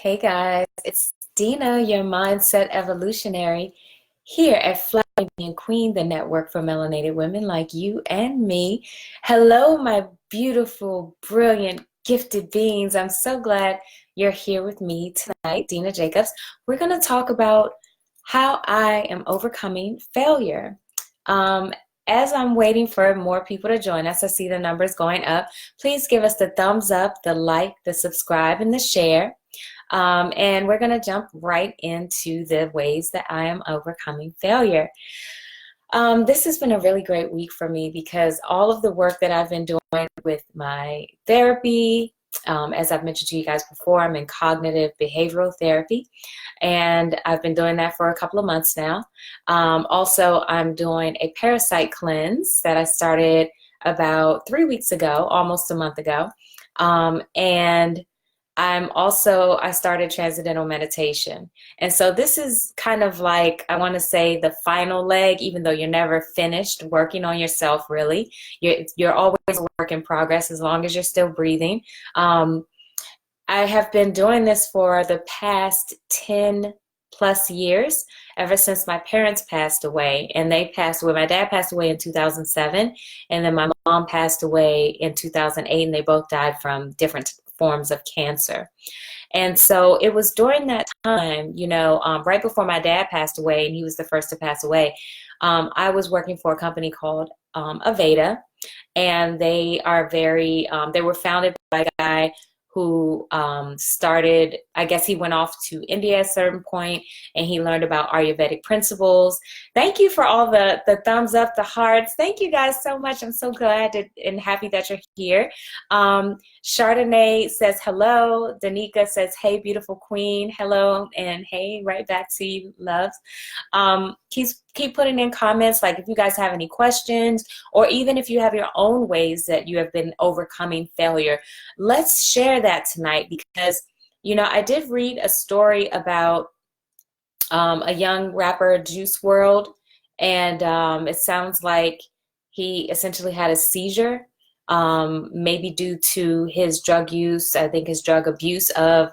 Hey guys, it's Deena, your mindset evolutionary, here at Fly Being Queen, the network for melanated women like you and me. Hello, my beautiful, brilliant, gifted beings. I'm so glad you're here with me tonight, Deena Jacobs. We're going to talk about how I am overcoming failure. Um, as I'm waiting for more people to join us, I see the numbers going up. Please give us the thumbs up, the like, the subscribe, and the share. And we're going to jump right into the ways that I am overcoming failure. This has been a really great week for me because all of the work that I've been doing with my therapy, as I've mentioned to you guys before, I'm in cognitive behavioral therapy, and I've been doing that for a couple of months now. Also, I'm doing a parasite cleanse that I started about 3 weeks ago, almost a month ago. And I started transcendental meditation. And so this is kind of like, I want to say, the final leg, even though you're never finished working on yourself, really. You're always a work in progress as long as you're still breathing. I have been doing this for the past 10 plus years, ever since my parents passed away. And they passed away. My dad passed away in 2007, and then my mom passed away in 2008, and they both died from different forms of cancer. And so it was during that time, right before my dad passed away, and he was the first to pass away, I was working for a company called Aveda, and they were founded by a guy who started, I guess he went off to India at a certain point, and he learned about Ayurvedic principles. Thank you for all the thumbs up, the hearts. Thank you guys so much. I'm so glad and happy that you're here. Chardonnay says hello. Danica says, hey, beautiful queen. Hello, and hey, right back to you, loves. Keep putting in comments, like if you guys have any questions, or even if you have your own ways that you have been overcoming failure. Let's share that tonight, because I did read a story about a young rapper, Juice World, and it sounds like he essentially had a seizure, maybe due to his drug use, I think his drug abuse of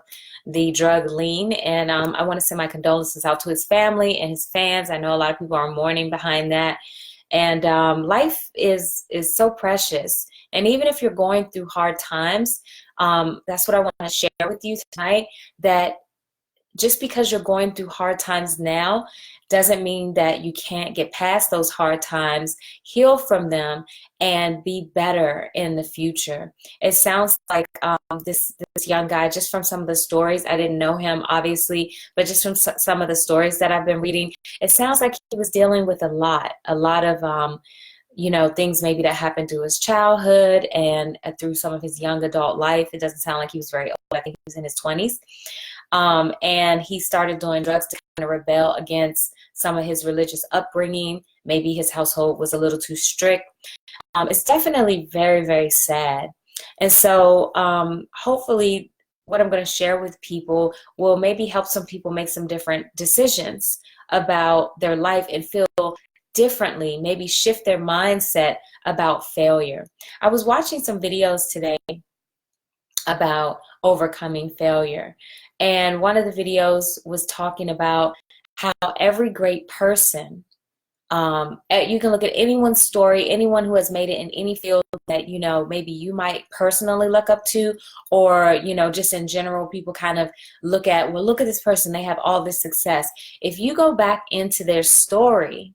the drug lean. And I want to send my condolences out to his family and his fans. I know a lot of people are mourning behind that. And life is so precious. And even if you're going through hard times, that's what I want to share with you tonight, that just because you're going through hard times now doesn't mean that you can't get past those hard times, heal from them, and be better in the future. It sounds like this young guy, just from some of the stories, I didn't know him obviously, but just from some of the stories that I've been reading, it sounds like he was dealing with a lot of things maybe that happened to his childhood and through some of his young adult life. It doesn't sound like he was very old. I think he was in his 20s. And he started doing drugs to kind of rebel against some of his religious upbringing. Maybe his household was a little too strict. It's definitely very, very sad. And so hopefully what I'm going to share with people will maybe help some people make some different decisions about their life and feel differently, maybe shift their mindset about failure. I was watching some videos today about overcoming failure. And one of the videos was talking about how every great person, you can look at anyone's story, anyone who has made it in any field that, maybe you might personally look up to, or, just in general, people kind of look at, well, look at this person, they have all this success. If you go back into their story,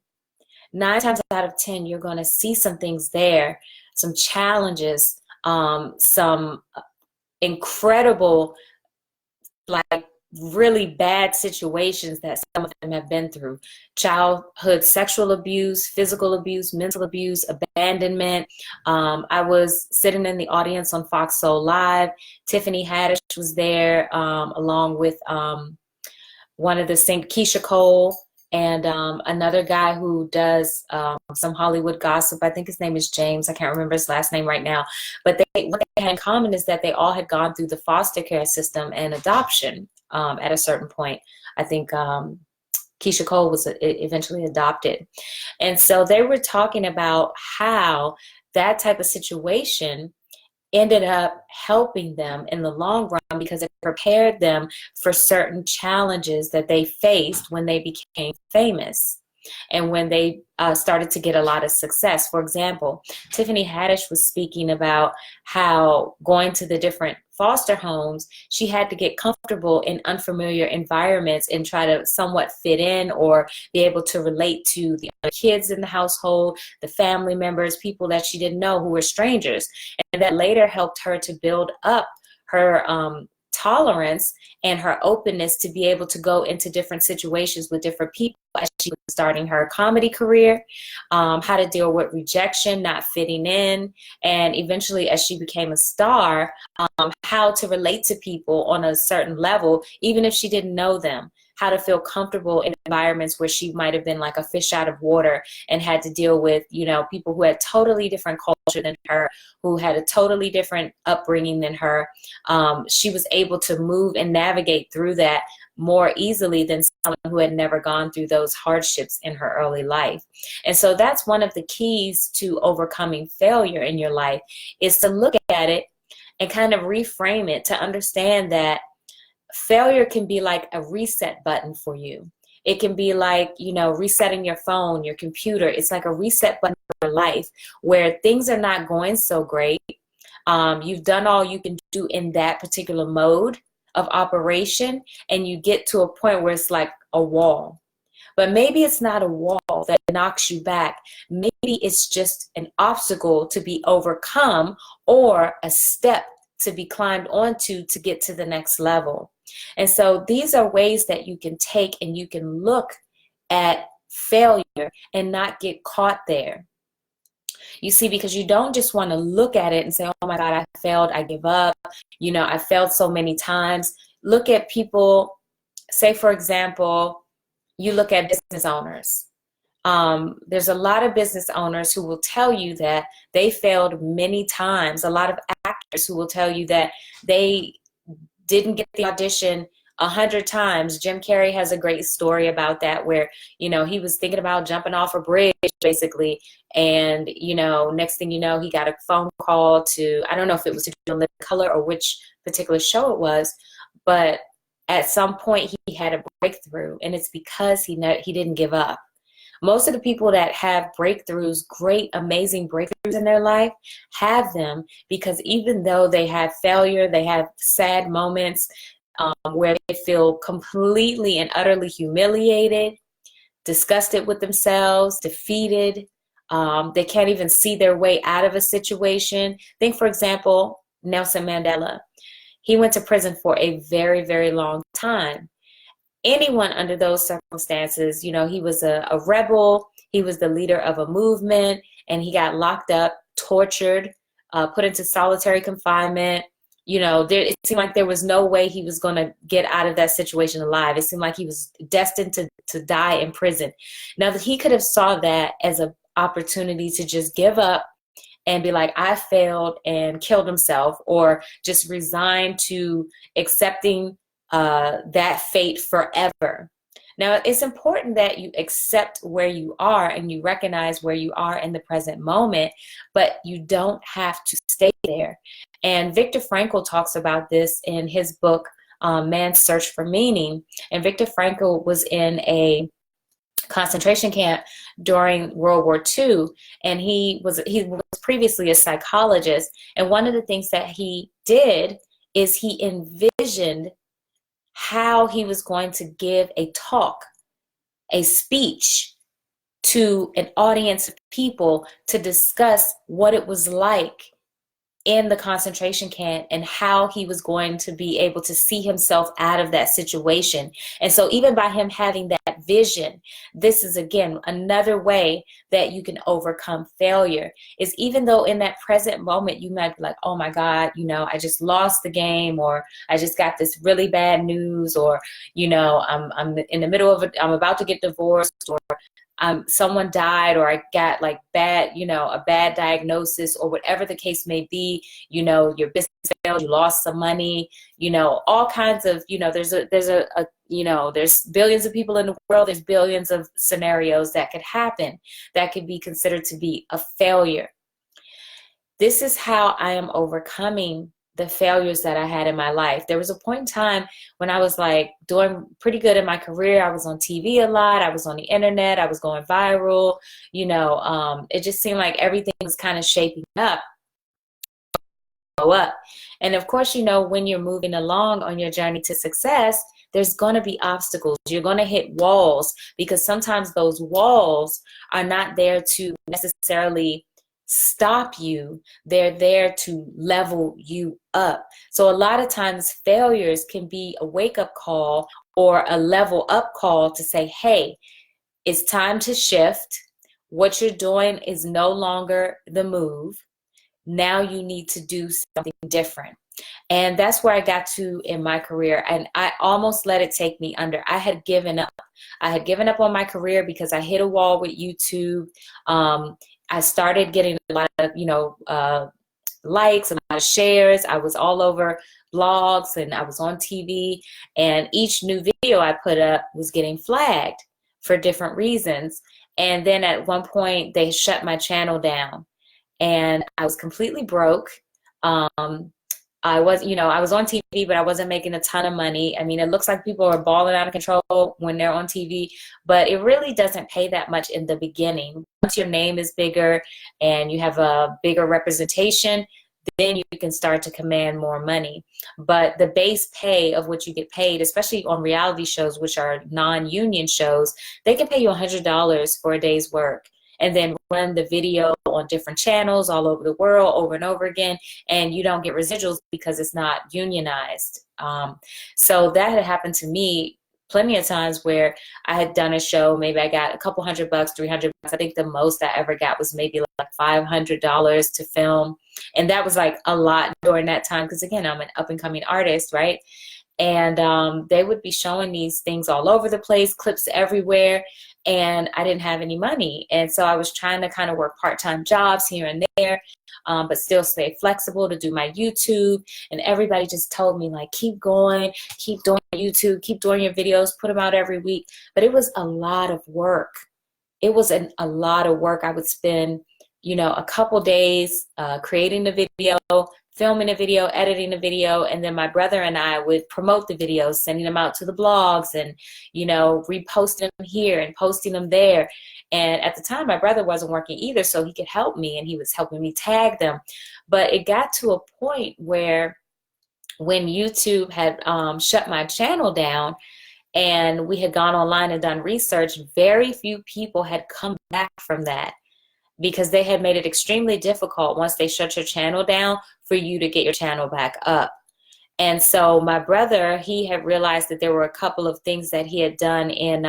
9 times out of 10, you're going to see some things there, some challenges, some incredible, like really bad situations that some of them have been through. Childhood sexual abuse, physical abuse, mental abuse, abandonment. I was sitting in the audience on Fox Soul Live. Tiffany Haddish was there, along with one of the Keisha Cole, and another guy who does some Hollywood gossip. I think his name is James. I can't remember his last name right now. But what they had in common is that they all had gone through the foster care system and adoption at a certain point. I think Keisha Cole was eventually adopted. And so they were talking about how that type of situation ended up helping them in the long run because it prepared them for certain challenges that they faced when they became famous and when they started to get a lot of success. For example, Tiffany Haddish was speaking about how going to the different foster homes, she had to get comfortable in unfamiliar environments and try to somewhat fit in or be able to relate to the other kids in the household, the family members, people that she didn't know who were strangers. And that later helped her to build up her tolerance and her openness to be able to go into different situations with different people as she was starting her comedy career, how to deal with rejection, not fitting in, and eventually as she became a star, how to relate to people on a certain level, even if she didn't know them, how to feel comfortable in environments where she might have been like a fish out of water and had to deal with, people who had totally different culture than her, who had a totally different upbringing than her. She was able to move and navigate through that more easily than someone who had never gone through those hardships in her early life. And so that's one of the keys to overcoming failure in your life, is to look at it and kind of reframe it, to understand that failure can be like a reset button for you. It can be like, resetting your phone, your computer. It's like a reset button for life where things are not going so great. You've done all you can do in that particular mode of operation, and you get to a point where it's like a wall. But maybe it's not a wall that knocks you back. Maybe it's just an obstacle to be overcome, or a step to be climbed onto to get to the next level. And so these are ways that you can take and you can look at failure and not get caught there. You see, because you don't just want to look at it and say, oh my God, I failed, I give up. I failed so many times. Look at people, say, for example, you look at business owners. There's a lot of business owners who will tell you that they failed many times. A lot of actors who will tell you that they didn't get the audition 100 times. Jim Carrey has a great story about that, where, he was thinking about jumping off a bridge, basically. And, next thing you know, he got a phone call to, I don't know if it was to do Living Color or which particular show it was, but at some point he had a breakthrough, and it's because he didn't give up. Most of the people that have breakthroughs, great, amazing breakthroughs in their life, have them because even though they have failure, they have sad moments where they feel completely and utterly humiliated, disgusted with themselves, defeated. They can't even see their way out of a situation. Think, for example, Nelson Mandela. He went to prison for a very, very long time. Anyone under those circumstances, he was a rebel, he was the leader of a movement, and he got locked up, tortured, put into solitary confinement. It seemed like there was no way he was going to get out of that situation alive. It seemed like he was destined to die in prison. Now, that he could have saw that as an opportunity to just give up and be like, I failed, and killed himself, or just resign to accepting that fate forever. Now, it's important that you accept where you are and you recognize where you are in the present moment, but you don't have to stay there. And Viktor Frankl talks about this in his book, Man's Search for Meaning. And Viktor Frankl was in a concentration camp during World War II, and he was previously a psychologist. And one of the things that he did is he envisioned how he was going to give a talk, a speech to an audience of people to discuss what it was like in the concentration camp and how he was going to be able to see himself out of that situation. And so even by him having that vision, this is again another way that you can overcome failure, is even though in that present moment you might be like, oh my God, I just lost the game, or I just got this really bad news, or I'm in the middle of it, I'm about to get divorced, or someone died, or I got like bad, a bad diagnosis, or whatever the case may be, your business failed, you lost some money, all kinds of, there's billions of people in the world, there's billions of scenarios that could happen that could be considered to be a failure. this is how I am overcoming the failures that I had in my life. There was a point in time when I was like doing pretty good in my career. I was on TV a lot. I was on the internet. I was going viral. It just seemed like everything was kind of shaping up. And of course, when you're moving along on your journey to success, there's going to be obstacles. You're going to hit walls, because sometimes those walls are not there to necessarily stop you. They're there to level you up. So a lot of times failures can be a wake-up call or a level up call to say, hey, it's time to shift. What you're doing is no longer the move. Now you need to do something different. And that's where I got to in my career. And I almost let it take me under. I had given up. I had given up on my career because I hit a wall with YouTube. I started getting a lot of, likes, a lot of shares. I was all over blogs and I was on TV. And each new video I put up was getting flagged for different reasons. And then at one point, they shut my channel down. And I was completely broke. I was on TV, but I wasn't making a ton of money. I mean, it looks like people are balling out of control when they're on TV, but it really doesn't pay that much in the beginning. Once your name is bigger and you have a bigger representation, then you can start to command more money. But the base pay of what you get paid, especially on reality shows, which are non-union shows, they can pay you $100 for a day's work, and then run the video on different channels all over the world over and over again, and you don't get residuals because it's not unionized. So that had happened to me plenty of times where I had done a show, maybe I got a couple $100, $300. I think the most I ever got was maybe like $500 to film. And that was like a lot during that time, because again, I'm an up and coming artist, right? And they would be showing these things all over the place, clips everywhere, and I didn't have any money. And so I was trying to kind of work part-time jobs here and there, but still stay flexible to do my YouTube. And everybody just told me, like, keep going, keep doing YouTube, keep doing your videos, put them out every week. But it was a lot of work. It was a lot of work. I would spend, a couple days creating the video, filming a video, editing a video, and then my brother and I would promote the videos, sending them out to the blogs and, reposting them here and posting them there. And at the time, my brother wasn't working either, so he could help me, and he was helping me tag them. But it got to a point where when YouTube had shut my channel down and we had gone online and done research, very few people had come back from that, because they had made it extremely difficult once they shut your channel down for you to get your channel back up. And so my brother, he had realized that there were a couple of things that he had done in,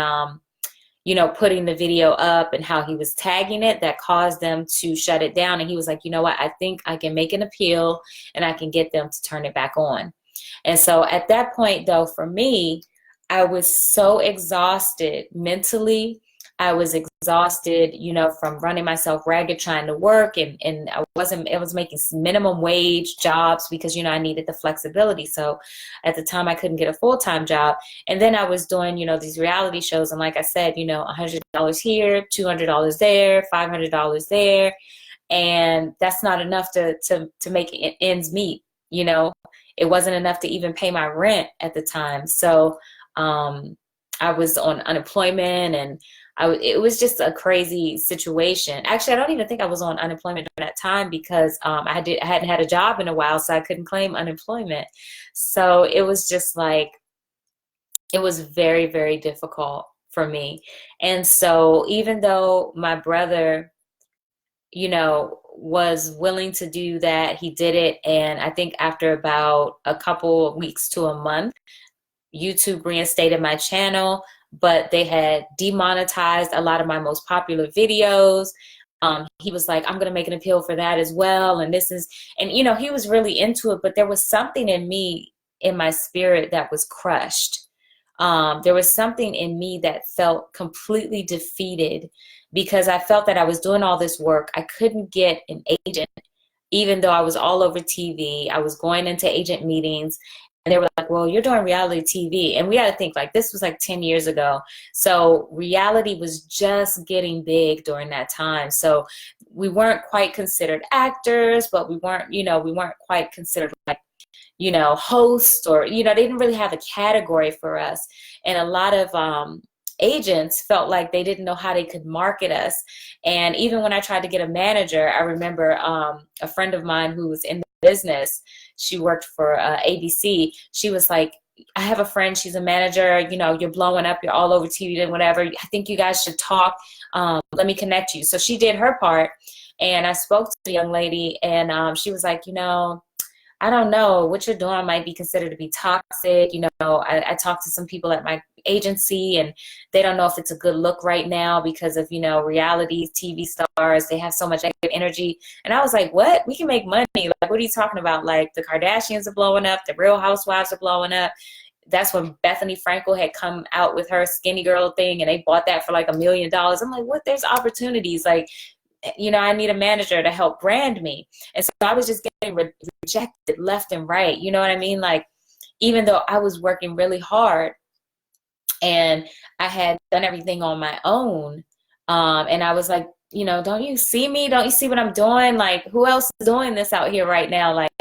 putting the video up and how he was tagging it that caused them to shut it down. And he was like, you know what, I think I can make an appeal and I can get them to turn it back on. And so at that point, though, for me, I was so exhausted mentally. I was exhausted, from running myself ragged, trying to work, and I was making minimum wage jobs because, I needed the flexibility. So at the time I couldn't get a full-time job. And then I was doing, these reality shows. And like I said, $100 here, $200 there, $500 there. And that's not enough to make ends meet. It wasn't enough to even pay my rent at the time. So I was on unemployment, and it was just a crazy situation. Actually, I don't even think I was on unemployment during that time, because I hadn't had a job in a while, so I couldn't claim unemployment. So it was just like, it was very, very difficult for me. And so even though my brother, was willing to do that, he did it. And I think after about a couple of weeks to a month, YouTube reinstated my channel, but they had demonetized a lot of my most popular videos. He was like, I'm going to make an appeal for that as well. And he was really into it, but there was something in me, in my spirit, that was crushed. There was something in me that felt completely defeated, because I felt that I was doing all this work. I couldn't get an agent, even though I was all over TV. I was going into agent meetings, And they were like, well, you're doing reality TV. And we had to think, like, this was like 10 years ago. So reality was just getting big during that time. So we weren't quite considered actors, but we weren't, we weren't quite considered like, hosts, or, they didn't really have a category for us. And a lot of agents felt like they didn't know how they could market us. And even when I tried to get a manager, I remember a friend of mine who was in the business, she worked for ABC. She was like, I have a friend, she's a manager, you're blowing up, you're all over TV and whatever. I think you guys should talk. Let me connect you. So she did her part. And I spoke to the young lady, and she was like, I don't know, what you're doing might be considered to be toxic. I talked to some people at my agency, and they don't know if it's a good look right now because of, reality TV stars. They have so much negative energy. And I was like, what? We can make money. Like, what are you talking about? Like, the Kardashians are blowing up. The Real Housewives are blowing up. That's when Bethany Frankel had come out with her skinny girl thing, and they bought that for like $1 million. I'm like, what? There's opportunities. Like, I need a manager to help brand me. And so I was just getting rejected left and right. You know what I mean? Like, even though I was working really hard and I had done everything on my own, and I was like, don't you see me? Don't you see what I'm doing? Like, who else is doing this out here right now? Like,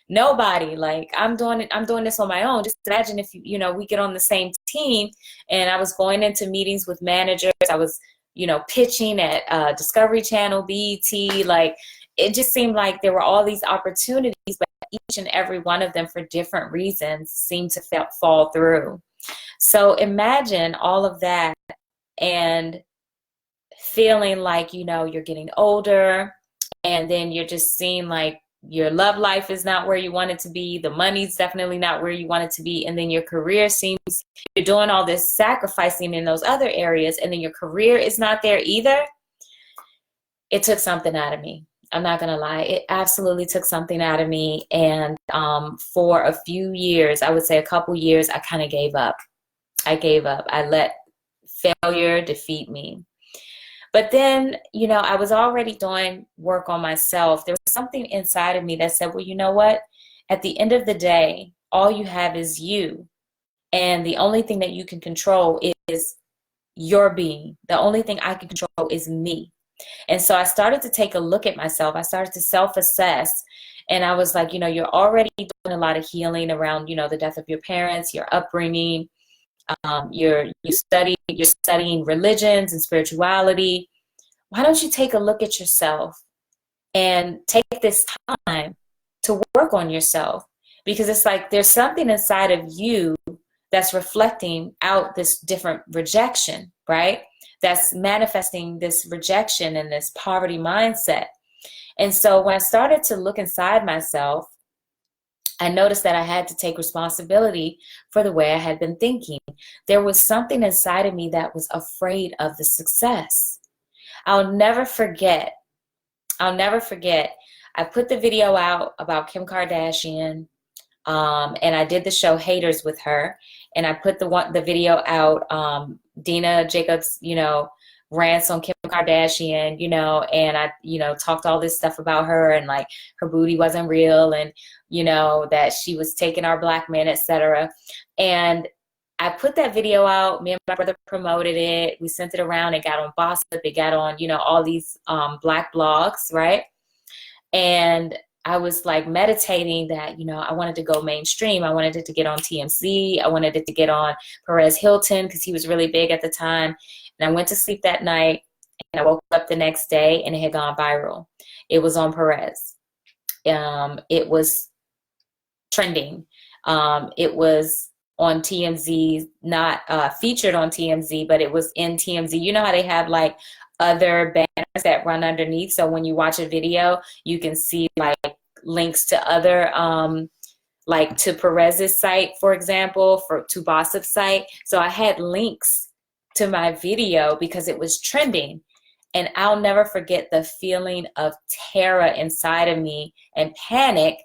nobody. Like, I'm doing this on my own. Just imagine if we get on the same team. And I was going into meetings with managers. I was pitching at Discovery Channel, BET. Like, it just seemed like there were all these opportunities, but each and every one of them, for different reasons, seemed to fall through. So imagine all of that, and feeling like, you're getting older, and then you're just seeing like your love life is not where you want it to be. The money's definitely not where you want it to be. And then your career seems, you're doing all this sacrificing in those other areas, and then your career is not there either. It took something out of me. I'm not going to lie. It absolutely took something out of me. And for a few years, I would say a couple years, I kind of gave up. I gave up. I let failure defeat me. But then, I was already doing work on myself. There was something inside of me that said, well, you know what? At the end of the day, all you have is you. And the only thing that you can control is your being. The only thing I can control is me. And so I started to take a look at myself. I started to self-assess. And I was like, you're already doing a lot of healing around, the death of your parents, your upbringing. You're studying religions and spirituality. Why don't you take a look at yourself and take this time to work on yourself? Because it's like there's something inside of you that's reflecting out this different rejection, right? That's manifesting this rejection and this poverty mindset. And so when I started to look inside myself, I noticed that I had to take responsibility for the way I had been thinking. There was something inside of me that was afraid of the success. I'll never forget. I put the video out about Kim Kardashian, and I did the show Haters with her, and I put the video out. Deena Jacobs, rants on Kim Kardashian, and I, talked all this stuff about her, and like her booty wasn't real, and that she was taking our black men, etc. And I put that video out. Me and my brother promoted it. We sent it around. It got on Gossip. It got on, all these black blogs, right? And I was like meditating that, I wanted to go mainstream. I wanted it to get on TMZ. I wanted it to get on Perez Hilton because he was really big at the time. And I went to sleep that night, and I woke up the next day, and it had gone viral. It was on Perez. It was trending. It was on TMZ, not featured on TMZ, but it was in TMZ. You know how they have like other banners that run underneath, so when you watch a video, you can see like links to other like to Perez's site, for example, to Gossip's site. So I had links to my video because it was trending. And I'll never forget the feeling of terror inside of me and panic.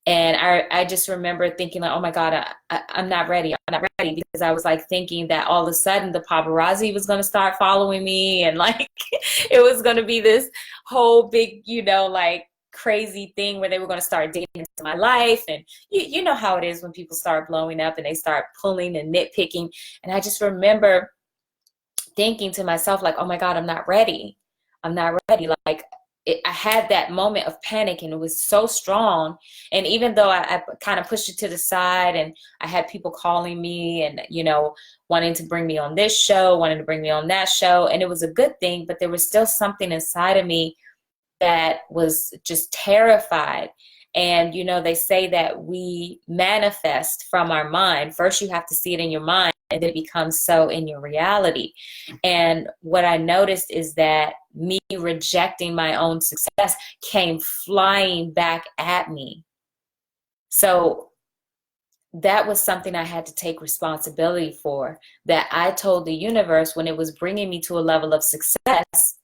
And I just remember thinking like, oh my God, I'm not ready. I'm not ready, because I was like thinking that all of a sudden the paparazzi was going to start following me, and like it was going to be this whole big, like crazy thing where they were going to start dating into my life. And you know how it is when people start blowing up and they start pulling and nitpicking. And I just remember thinking to myself, like, oh my God, I'm not ready. I'm not ready. Like, I had that moment of panic, and it was so strong. And even though I kind of pushed it to the side, and I had people calling me and, you know, wanting to bring me on this show, wanting to bring me on that show, and it was a good thing, but there was still something inside of me that was just terrified. And, you know, they say that we manifest from our mind. First, you have to see it in your mind, and then it becomes so in your reality. And what I noticed is that me rejecting my own success came flying back at me. So that was something I had to take responsibility for, that I told the universe when it was bringing me to a level of success.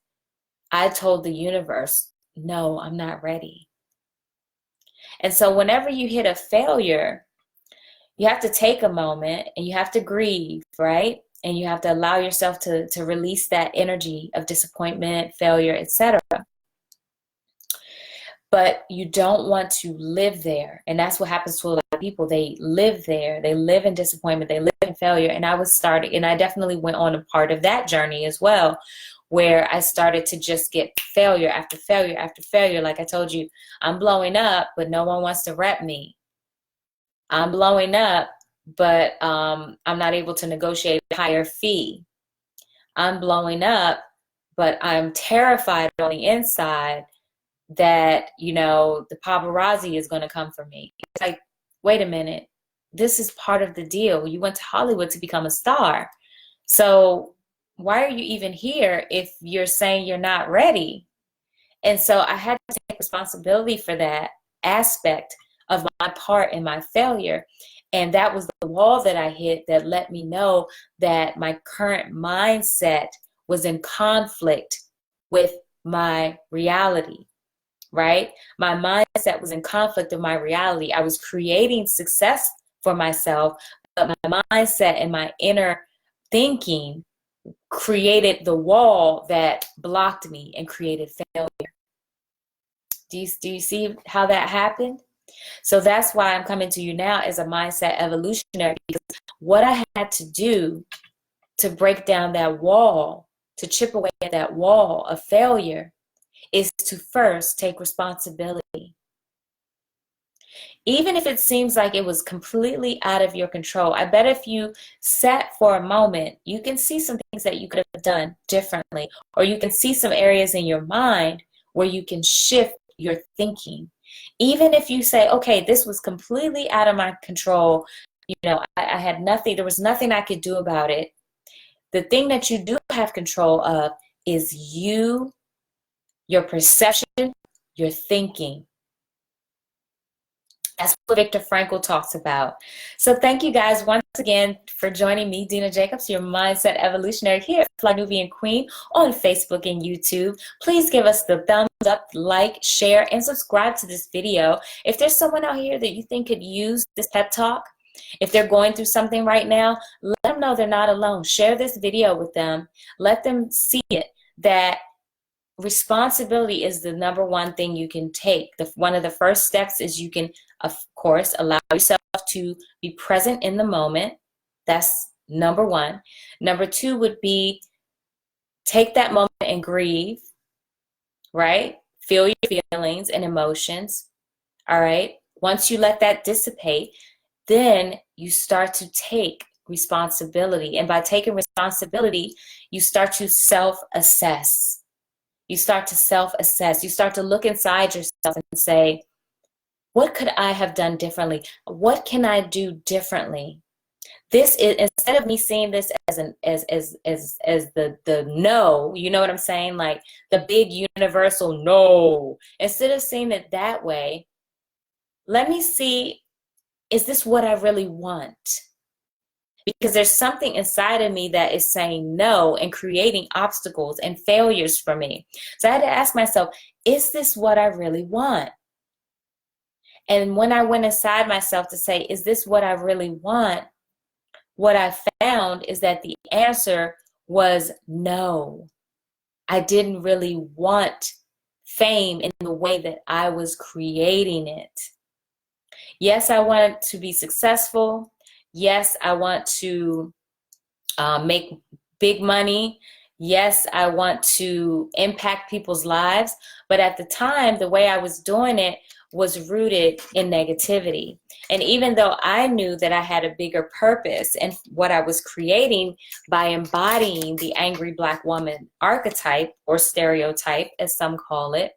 I told the universe, no, I'm not ready. And so whenever you hit a failure, you have to take a moment and you have to grieve, right? And you have to allow yourself to release that energy of disappointment, failure, etc. But you don't want to live there. And that's what happens to a lot of people. They live there. They live in disappointment. They live in failure. And I definitely went on a part of that journey as well, where I started to just get failure after failure after failure. Like I told you, I'm blowing up, but no one wants to rep me. I'm blowing up, but I'm not able to negotiate a higher fee. I'm blowing up, but I'm terrified on the inside that, you know, the paparazzi is going to come for me. It's like, wait a minute, this is part of the deal. You went to Hollywood to become a star. So why are you even here if you're saying you're not ready? And so I had to take responsibility for that aspect of my part in my failure. And that was the wall that I hit that let me know that my current mindset was in conflict with my reality, right? My mindset was in conflict with my reality. I was creating success for myself, but my mindset and my inner thinking created the wall that blocked me and created failure. Do you see how that happened? So that's why I'm coming to you now as a mindset evolutionary, because what I had to do to break down that wall, to chip away at that wall of failure, is to first take responsibility. Even if it seems like it was completely out of your control, I bet if you sat for a moment, you can see some things that you could have done differently, or you can see some areas in your mind where you can shift your thinking. Even if you say, okay, this was completely out of my control, you know, I had nothing, there was nothing I could do about it. The thing that you do have control of is you, your perception, your thinking. That's what Viktor Frankl talks about. So thank you guys once again for joining me, Deena Jacobs, your Mindset Evolutionary here at Fly Nubian Queen on Facebook and YouTube. Please give us the thumbs up, like, share, and subscribe to this video. If there's someone out here that you think could use this pep talk, if they're going through something right now, let them know they're not alone. Share this video with them. Let them see it, that responsibility is the number one thing you can take. One of the first steps is you can, of course, allow yourself to be present in the moment. That's number one. Number two would be take that moment and grieve, right? Feel your feelings and emotions, all right? Once you let that dissipate, then you start to take responsibility. And by taking responsibility, you start to self-assess. You start to self-assess. You start to look inside yourself and say, what could I have done differently? What can I do differently? This is, instead of me seeing this as the no, you know what I'm saying? Like the big universal no. Instead of seeing it that way, let me see, is this what I really want? Because there's something inside of me that is saying no and creating obstacles and failures for me. So I had to ask myself, is this what I really want? And when I went inside myself to say, is this what I really want? What I found is that the answer was no. I didn't really want fame in the way that I was creating it. Yes, I want to be successful. Yes, I want to make big money. Yes, I want to impact people's lives. But at the time, the way I was doing it was rooted in negativity. And even though I knew that I had a bigger purpose in what I was creating by embodying the angry Black woman archetype or stereotype, as some call it,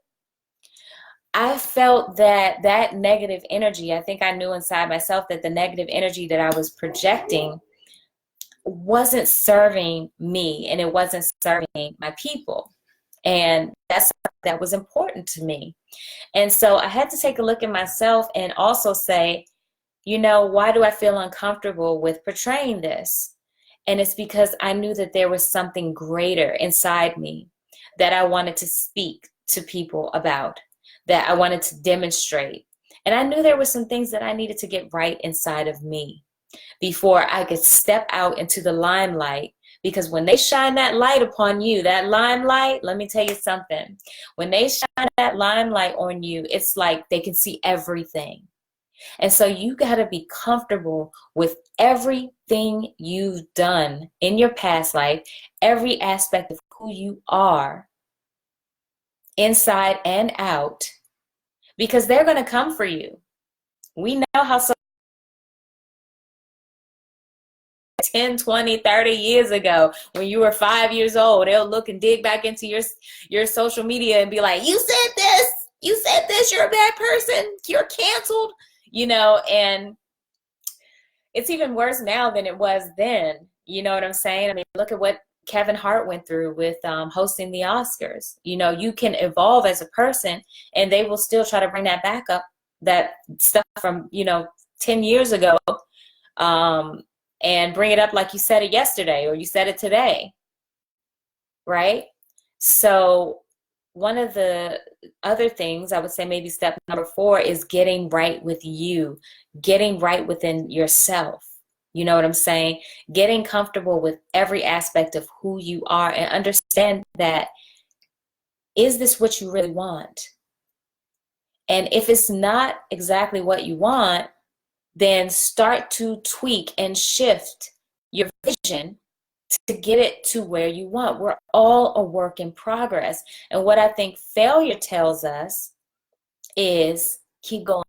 I felt that that negative energy, I think I knew inside myself that the negative energy that I was projecting wasn't serving me and it wasn't serving my people. And that's that was important to me. And so I had to take a look at myself and also say, you know, why do I feel uncomfortable with portraying this? And it's because I knew that there was something greater inside me that I wanted to speak to people about, that I wanted to demonstrate. And I knew there were some things that I needed to get right inside of me before I could step out into the limelight. Because when they shine that light upon you, that limelight, let me tell you something. When they shine that limelight on you, it's like they can see everything. And so you got to be comfortable with everything you've done in your past life, every aspect of who you are, inside and out, because they're going to come for you. We know how 10, 20, 30 years ago, when you were 5 years old, they'll look and dig back into your social media and be like, you said this, you're a bad person, you're canceled, you know. And it's even worse now than it was then. You know what I'm saying? I mean, look at what Kevin Hart went through with hosting the Oscars. You know, you can evolve as a person and they will still try to bring that back up, that stuff from, 10 years ago, and bring it up like you said it yesterday or you said it today, right? So one of the other things I would say, maybe step number 4, is getting right with you, getting right within yourself. You know what I'm saying? Getting comfortable with every aspect of who you are and understand that, is this what you really want? And if it's not exactly what you want, then start to tweak and shift your vision to get it to where you want. We're all a work in progress. And what I think failure tells us is keep going.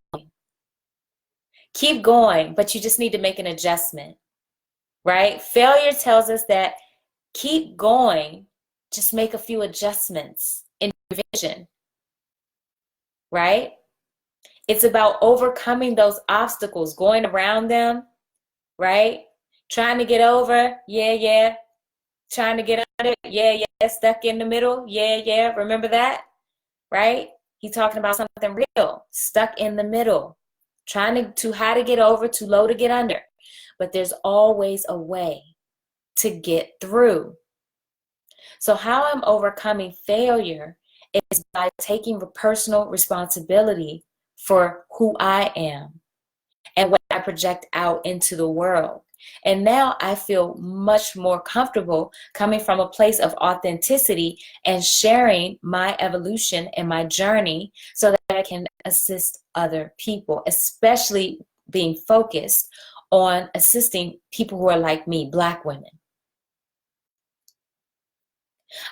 Keep going, but you just need to make an adjustment, right? Failure tells us that keep going, just make a few adjustments in your vision, right? It's about overcoming those obstacles, going around them, right? Trying to get over, yeah. Trying to get under, yeah. Stuck in the middle, yeah. Remember that, right? He's talking about something real, stuck in the middle, trying to too high to get over, too low to get under. But there's always a way to get through. So how I'm overcoming failure is by taking personal responsibility for who I am and what I project out into the world. And now I feel much more comfortable coming from a place of authenticity and sharing my evolution and my journey so that I can assist other people, especially being focused on assisting people who are like me, Black women.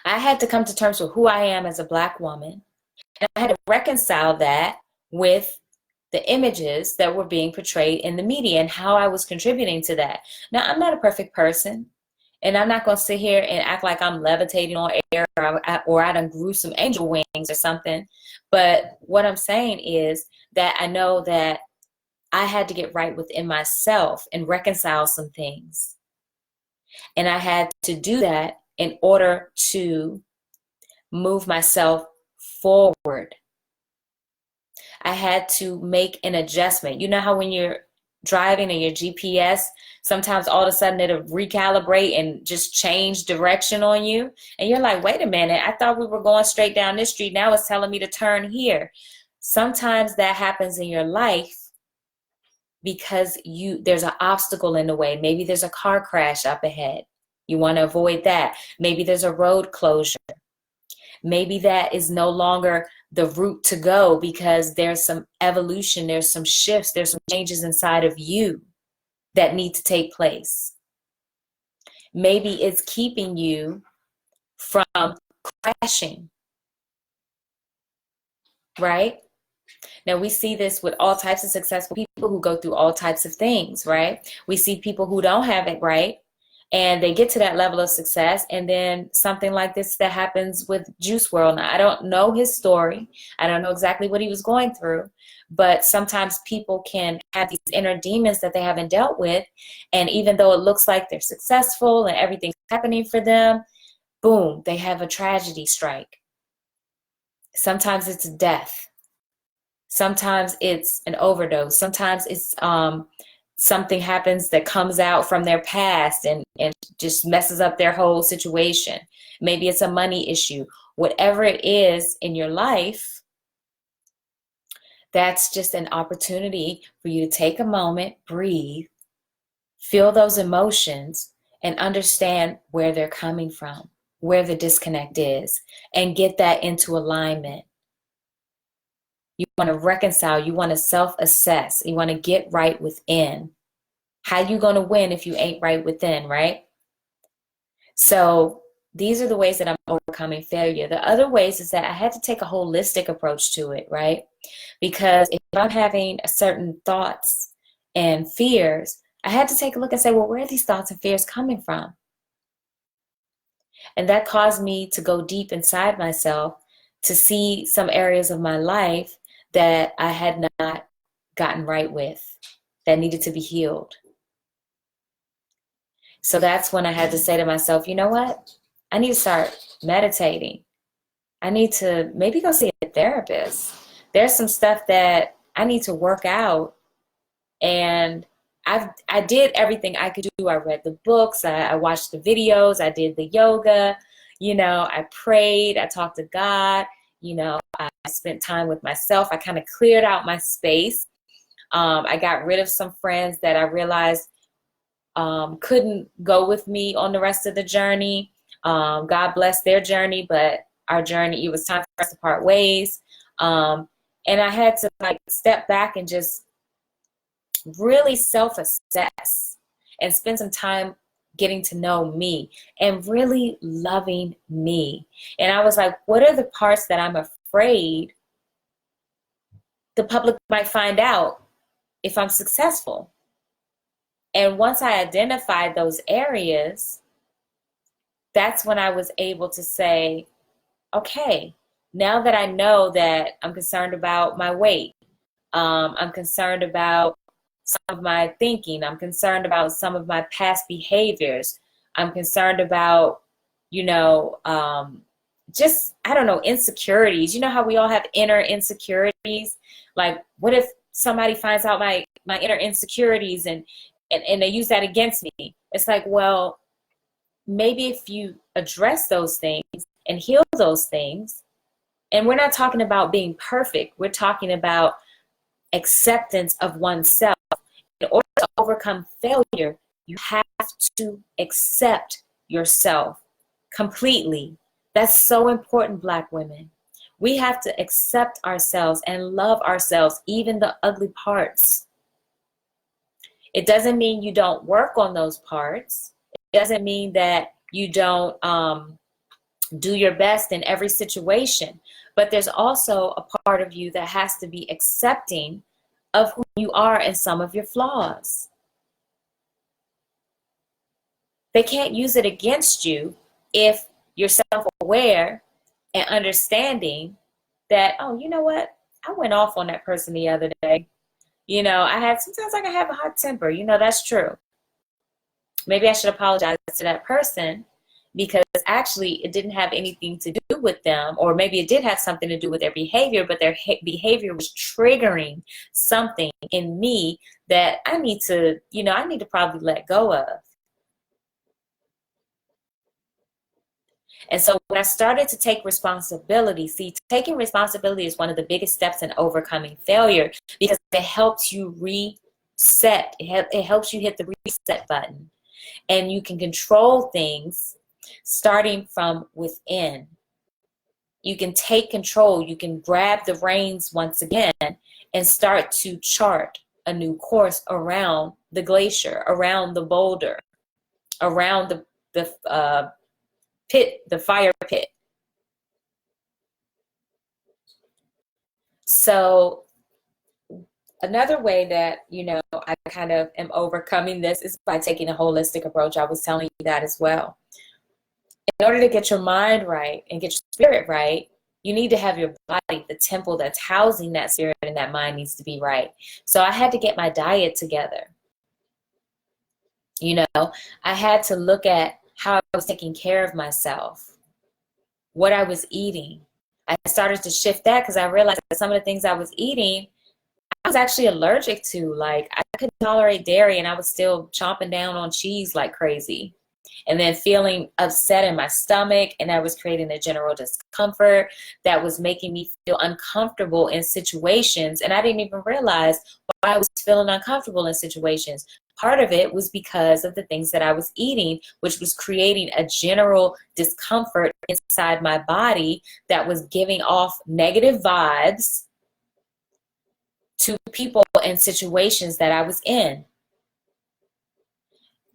I had to come to terms with who I am as a Black woman, and I had to reconcile that with the images that were being portrayed in the media and how I was contributing to that. Now, I'm not a perfect person, and I'm not going to sit here and act like I'm levitating on air or I done grew some angel wings or something. But what I'm saying is that I know that I had to get right within myself and reconcile some things. And I had to do that in order to move myself forward. I had to make an adjustment. You know how when you're driving and your GPS, sometimes all of a sudden it'll recalibrate and just change direction on you. And you're like, wait a minute, I thought we were going straight down this street. Now it's telling me to turn here. Sometimes that happens in your life because there's an obstacle in the way. Maybe there's a car crash up ahead. You want to avoid that. Maybe there's a road closure. Maybe that is no longer the route to go because there's some evolution, there's some shifts, there's some changes inside of you that need to take place. Maybe it's keeping you from crashing, right? Now, we see this with all types of successful people who go through all types of things, right? We see people who don't have it right, and they get to that level of success, and then something like this that happens with Juice WRLD. Now, I don't know his story. I don't know exactly what he was going through, but sometimes people can have these inner demons that they haven't dealt with, and even though it looks like they're successful and everything's happening for them, boom, they have a tragedy strike. Sometimes it's death. Sometimes it's an overdose. Sometimes it's something happens that comes out from their past and just messes up their whole situation. Maybe it's a money issue. Whatever it is in your life, that's just an opportunity for you to take a moment, breathe, feel those emotions, and understand where they're coming from, where the disconnect is, and get that into alignment. You want to reconcile, you want to self-assess, you want to get right within. How you going to win if you ain't right within, right? So these are the ways that I'm overcoming failure. The other ways is that I had to take a holistic approach to it, right? Because if I'm having certain thoughts and fears, I had to take a look and say, well, where are these thoughts and fears coming from? And that caused me to go deep inside myself to see some areas of my life that I had not gotten right with, that needed to be healed. So that's when I had to say to myself, you know what? I need to start meditating. I need to maybe go see a therapist. There's some stuff that I need to work out. And I did everything I could do. I read the books, I watched the videos, I did the yoga, I prayed, I talked to God, I spent time with myself. I kind of cleared out my space. I got rid of some friends that I realized couldn't go with me on the rest of the journey. God bless their journey, but our journey, it was time for us to part ways. And I had to step back and just really self-assess and spend some time getting to know me and really loving me. And I was like, what are the parts that I'm afraid the public might find out if I'm successful? And once I identified those areas, that's when I was able to say, okay, now that I know that I'm concerned about my weight, I'm concerned about some of my thinking, I'm concerned about some of my past behaviors, I'm concerned about, just, I don't know, insecurities. You know how we all have inner insecurities? Like, what if somebody finds out my inner insecurities and they use that against me? It's like, well, maybe if you address those things and heal those things, and we're not talking about being perfect, we're talking about acceptance of oneself. In order to overcome failure, you have to accept yourself completely. That's so important, Black women. We have to accept ourselves and love ourselves, even the ugly parts. It doesn't mean you don't work on those parts. It doesn't mean that you don't do your best in every situation. But there's also a part of you that has to be accepting of who you are and some of your flaws. They can't use it against you if you're self-aware and understanding that, oh, you know what? I went off on that person the other day. Sometimes I can have a hot temper. That's true. Maybe I should apologize to that person because actually it didn't have anything to do with them, or maybe it did have something to do with their behavior, but their behavior was triggering something in me that I need to probably let go of. And so when I started to take responsibility, see, taking responsibility is one of the biggest steps in overcoming failure because it helps you reset. It helps you hit the reset button, and you can control things starting from within. you can take control. You can grab the reins once again and start to chart a new course around the glacier, around the boulder, around the pit, the fire pit. So another way that, I kind of am overcoming this is by taking a holistic approach. I was telling you that as well. In order to get your mind right and get your spirit right, you need to have your body, the temple that's housing that spirit and that mind needs to be right. So I had to get my diet together. I had to look at how I was taking care of myself, what I was eating. I started to shift that because I realized that some of the things I was eating, I was actually allergic to. Like, I couldn't tolerate dairy, and I was still chomping down on cheese like crazy. And then feeling upset in my stomach, and that was creating a general discomfort that was making me feel uncomfortable in situations. And I didn't even realize why I was feeling uncomfortable in situations. Part of it was because of the things that I was eating, which was creating a general discomfort inside my body that was giving off negative vibes to people and situations that I was in.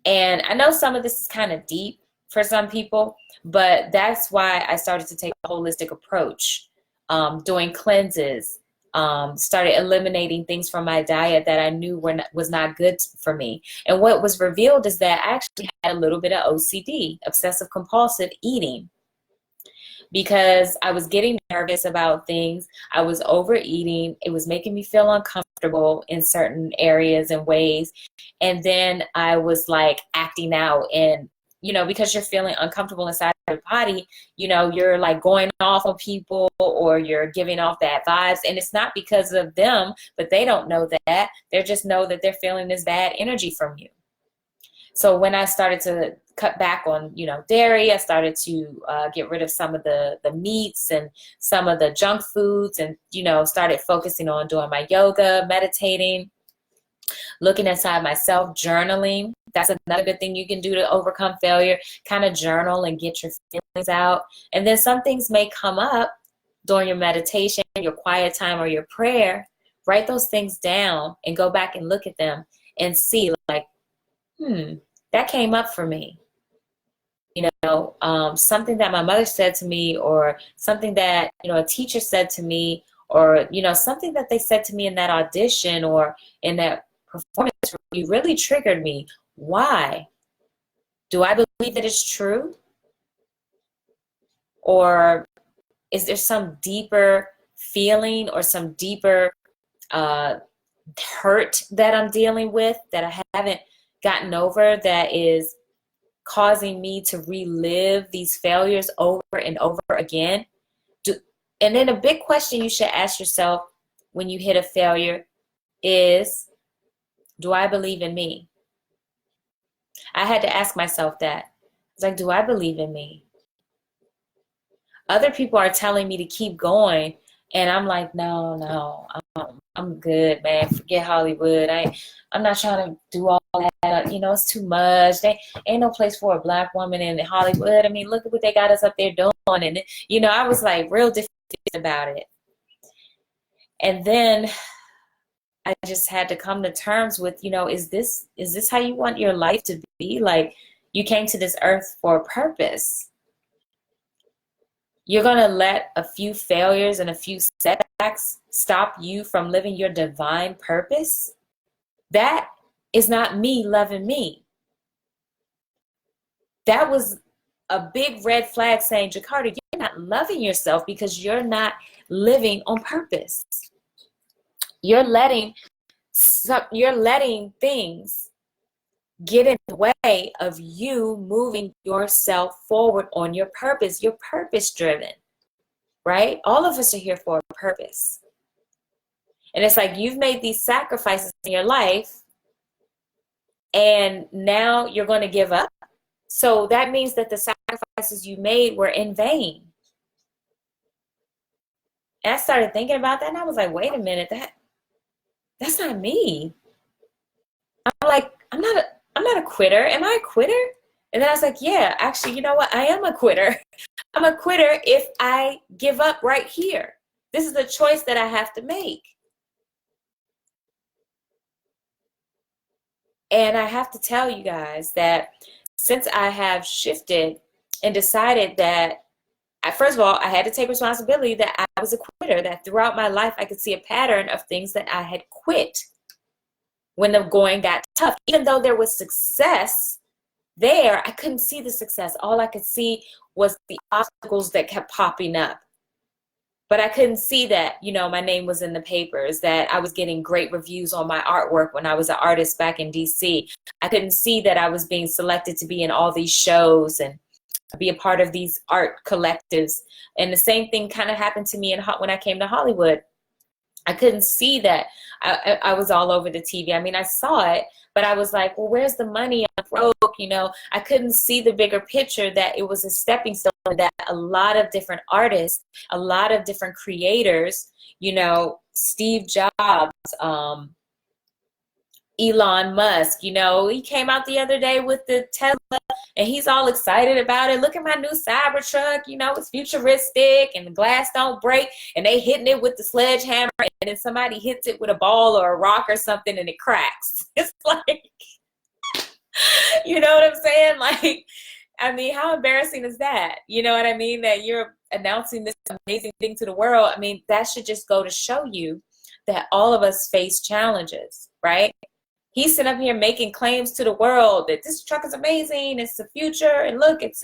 And I know some of this is kind of deep for some people, but that's why I started to take a holistic approach, doing cleanses, started eliminating things from my diet that I knew was not good for me. And what was revealed is that I actually had a little bit of OCD, obsessive compulsive eating, because I was getting nervous about things. I was overeating. It was making me feel uncomfortable in certain areas and ways. And then I was like acting out, and, because you're feeling uncomfortable inside your body, you're like going off on people, or you're giving off bad vibes. And it's not because of them, but they don't know that. They just know that they're feeling this bad energy from you. So when I started to cut back on, dairy, I started to get rid of some of the meats and some of the junk foods, and, started focusing on doing my yoga, meditating, looking inside myself, journaling. That's another good thing you can do to overcome failure. Kind of journal and get your feelings out. And then some things may come up during your meditation, your quiet time, or your prayer. Write those things down and go back and look at them and see, like, that came up for me. Something that my mother said to me, or something that, a teacher said to me, or, something that they said to me in that audition or in that performance really triggered me. Why? Do I believe that it's true? Or is there some deeper feeling or some deeper hurt that I'm dealing with that I haven't gotten over, that is causing me to relive these failures over and over again? And then a big question you should ask yourself when you hit a failure is, do I believe in me? I had to ask myself that. It's like, do I believe in me? Other people are telling me to keep going, and I'm like, no, I'm good, man. Forget Hollywood. I'm not trying to do all that. It's too much. There ain't no place for a Black woman in Hollywood. I mean, look at what they got us up there doing. And, I was like real defeated about it. And then I just had to come to terms with, is this how you want your life to be? Like, you came to this earth for a purpose. You're going to let a few failures and a few setbacks stop you from living your divine purpose? That is not me loving me. That was a big red flag saying, Jakarta, you're not loving yourself because you're not living on purpose. You're letting things get in the way of you moving yourself forward on your purpose. You're purpose driven, right? All of us are here for a purpose. And it's like you've made these sacrifices in your life, and now you're going to give up. So that means that the sacrifices you made were in vain. And I started thinking about that, and I was like, wait a minute, that's not me. I'm like, I'm not a quitter. Am I a quitter? And then I was like, yeah, actually, you know what? I am a quitter. I'm a quitter if I give up right here. This is a choice that I have to make. And I have to tell you guys that since I have shifted and decided that, first of all, I had to take responsibility that I was a quitter, that throughout my life I could see a pattern of things that I had quit when the going got tough. Even though there was success there, I couldn't see the success. All I could see was the obstacles that kept popping up. But I couldn't see that, my name was in the papers, that I was getting great reviews on my artwork when I was an artist back in DC. I couldn't see that I was being selected to be in all these shows and be a part of these art collectives. And the same thing kind of happened to me when I came to Hollywood. I couldn't see that I was all over the TV. I mean, I saw it, but I was like, well, where's the money? I'm broke, I couldn't see the bigger picture, that it was a stepping stone, that a lot of different artists, a lot of different creators, Steve Jobs, Elon Musk, he came out the other day with the Tesla and he's all excited about it. Look at my new Cybertruck, it's futuristic and the glass don't break, and they hitting it with the sledgehammer and then somebody hits it with a ball or a rock or something and it cracks. It's like, you know what I'm saying? Like, I mean, how embarrassing is that? You know what I mean? That you're announcing this amazing thing to the world. I mean, that should just go to show you that all of us face challenges, right? He's sitting up here making claims to the world that this truck is amazing, it's the future, and look, it's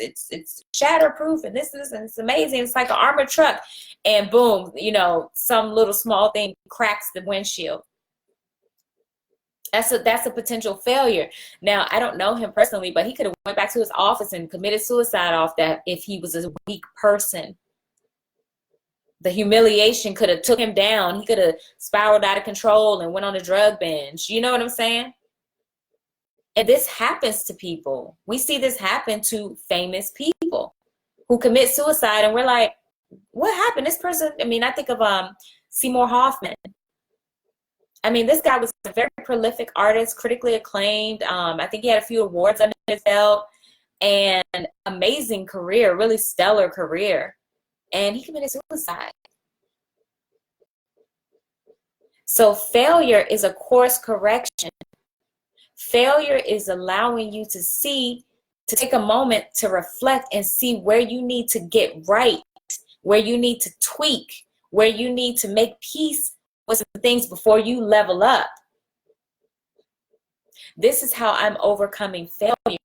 shatterproof, and this is, and it's amazing. It's like an armored truck, and boom, some little small thing cracks the windshield. That's a potential failure. Now, I don't know him personally, but he could have went back to his office and committed suicide off that if he was a weak person. The humiliation could have took him down. He could have spiraled out of control and went on a drug binge. You know what I'm saying? And this happens to people. We see this happen to famous people who commit suicide, and we're like, what happened? This person, I mean, I think of Seymour Hoffman. I mean, this guy was a very prolific artist, critically acclaimed. I think he had a few awards under his belt, and amazing career, really stellar career. And he committed suicide. So failure is a course correction. Failure is allowing you to take a moment to reflect and see where you need to get right, where you need to tweak, where you need to make peace with some things before you level up. This is how I'm overcoming failure,